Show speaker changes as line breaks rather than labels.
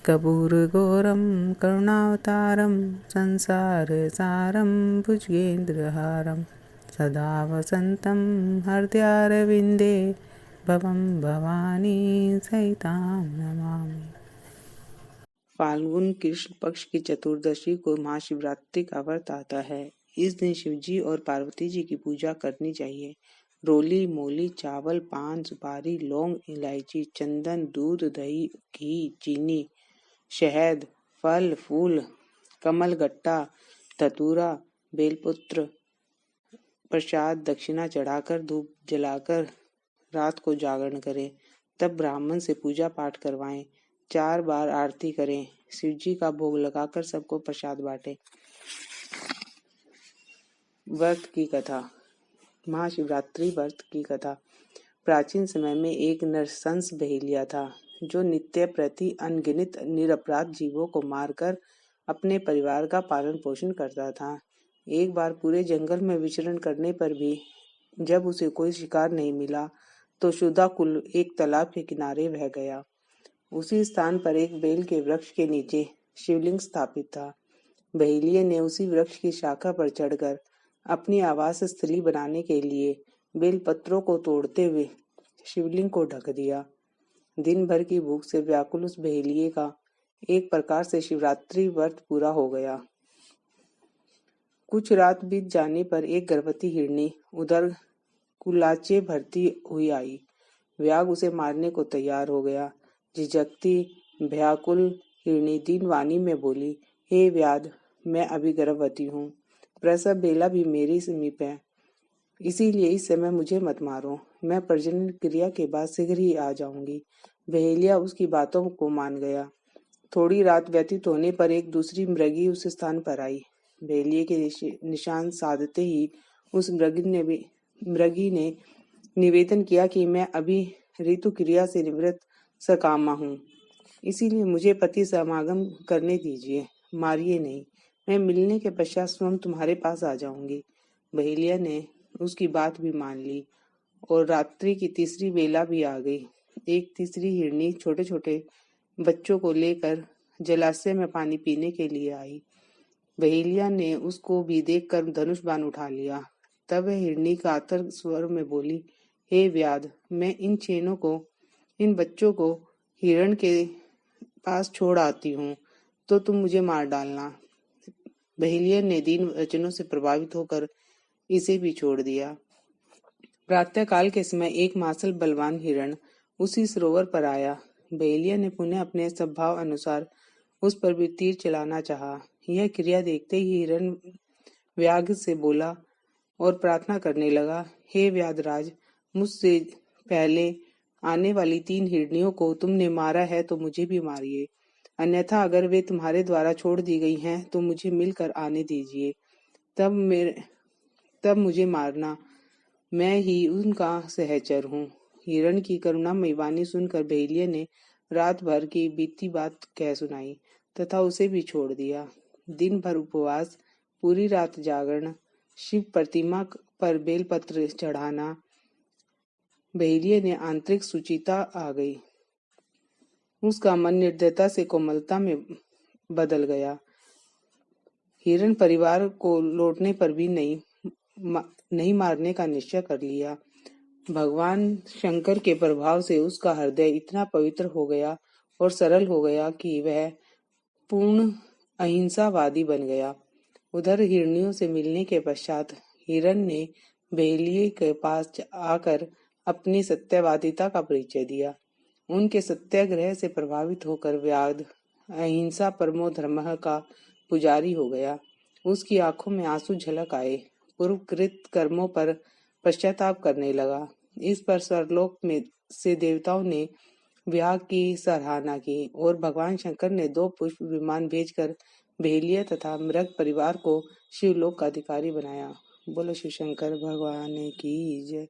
कर्पूरगौरं करुणावतारं संसारसारं भुजगेन्द्रहारं सदा वसन्तं हृदयारविन्दे भवं भवानी सहितां नमामि। फाल्गुन कृष्ण पक्ष की चतुर्दशी को महाशिवरात्रि का व्रत आता है। इस दिन शिवजी और पार्वती जी की पूजा करनी चाहिए। रोली मोली चावल पान सुपारी लौंग इलायची चंदन दूध दही घी चीनी शहद फल फूल कमल गट्टा धतूरा बेलपत्र प्रसाद दक्षिणा चढ़ाकर धूप जलाकर रात को जागरण करें। तब ब्राह्मण से पूजा पाठ करवाएं। 4 बार आरती करें। शिवजी का भोग लगाकर सबको प्रसाद बांटें। व्रत की कथा। महाशिवरात्रि व्रत की कथा। प्राचीन समय में एक नरसंस बहेलिया था जो नित्य प्रति अनगिनत निरपराध जीवों को मारकर अपने परिवार का पालन पोषण करता था। एक बार पूरे जंगल में विचरण करने पर भी जब उसे कोई शिकार नहीं मिला तो शुदाकुल एक तालाब के किनारे बह गया। उसी स्थान पर एक बेल के वृक्ष के नीचे शिवलिंग स्थापित था। बहेलिये ने उसी वृक्ष की शाखा पर चढ़कर अपनी आवास स्थली बनाने के लिए बेल पत्रों को तोड़ते हुए शिवलिंग को ढक दिया। दिन भर की भूख से व्याकुल उस बहेलिये का एक प्रकार से शिवरात्रि व्रत पूरा हो गया। कुछ रात बीत जाने पर एक गर्भवती हिरनी उधर कुलाचे भरती हुई आई। व्याग उसे मारने को तैयार हो गया। झिझकती व्याकुल हिरनी दीन वाणी में बोली, हे व्याध, मैं अभी गर्भवती हूँ। प्रसव बेला भी मेरी समीप है, इसीलिए इस समय मुझे मत मारो। मैं प्रजनन क्रिया के बाद शीघ्र ही आ जाऊंगी। बहेलिया उसकी बातों को मान गया। थोड़ी रात व्यतीत होने पर एक दूसरी मृगी उस स्थान पर आई। बहेलिये के निशान साधते ही उस मृगी ने निवेदन किया कि मैं अभी ऋतु क्रिया से निवृत्त सकामा हूँ, इसीलिए मुझे पति समागम करने दीजिए, मारिए नहीं। मैं मिलने के पश्चात स्वयं तुम्हारे पास आ जाऊंगी। बहेलिया ने उसकी बात भी मान ली और रात्रि की तीसरी बेला भी आ गई। एक तीसरी हिरनी छोटे छोटे बच्चों को लेकर जलाशय में पानी पीने के लिए आई। बहेलिया ने उसको भी देखकर धनुष बाण उठा लिया। तब वह हिरनी कातर स्वर में बोली, हे व्याध, मैं इन बच्चों को हिरण के पास छोड़ आती हूँ, तो तुम मुझे मार डालना। बहेलिया ने दीन वचनों से प्रभावित होकर इसे भी छोड़ दिया। प्रातः काल के समय एक मासल बलवान हिरण उसी सरोवर पर आया। बहेलिया ने पुनः अपने स्वभाव अनुसार उस पर भी तीर चलाना चाहा। यह क्रिया देखते ही हिरण व्याघ्र से बोला और प्रार्थना करने लगा, हे व्याधराज, मुझसे पहले आने वाली 3 हिरनियों को तुमने मारा है तो मुझे भी मारिए, अन्यथा अगर वे तुम्हारे द्वारा छोड़ दी गई हैं तो मुझे मिलकर आने दीजिए। तब मुझे मारना, मैं ही उनका सहचर हूँ। हिरण की करुणामयी वाणी सुनकर बहेलिया ने रात भर की बीती बात कह सुनाई तथा उसे भी छोड़ दिया। दिन भर उपवास, पूरी रात जागरण, शिव प्रतिमा पर बेलपत्र चढ़ाना। बहेलिये ने आंतरिक सुचिता आ गई। उसका मन निर्दयता से कोमलता में बदल गया। हिरण परिवार को लौटने पर भी नहीं मारने का निश्चय कर लिया। भगवान शंकर के प्रभाव से उसका हृदय इतना पवित्र हो गया और सरल हो गया कि वह पूर्ण अहिंसावादी बन गया। उधर हिरनियों से मिलने के पश्चात हिरण ने बहेलिये के पास आकर अपनी सत्यवादिता का परिचय दिया। उनके सत्याग्रह से प्रभावित होकर व्याध अहिंसा परमो धर्मः का पुजारी हो गया। उसकी आंखों में आंसू झलक आए। पूर्वकृत कर्मों पर पश्चाताप करने लगा। इस पर स्वर्गलोक में से देवताओं ने व्याघ्र की सराहना की और भगवान शंकर ने 2 पुष्प विमान भेजकर बहेलिया तथा मृग परिवार को शिवलोक का अधिकारी बनाया। बोलो शिव शंकर भगवान की जय।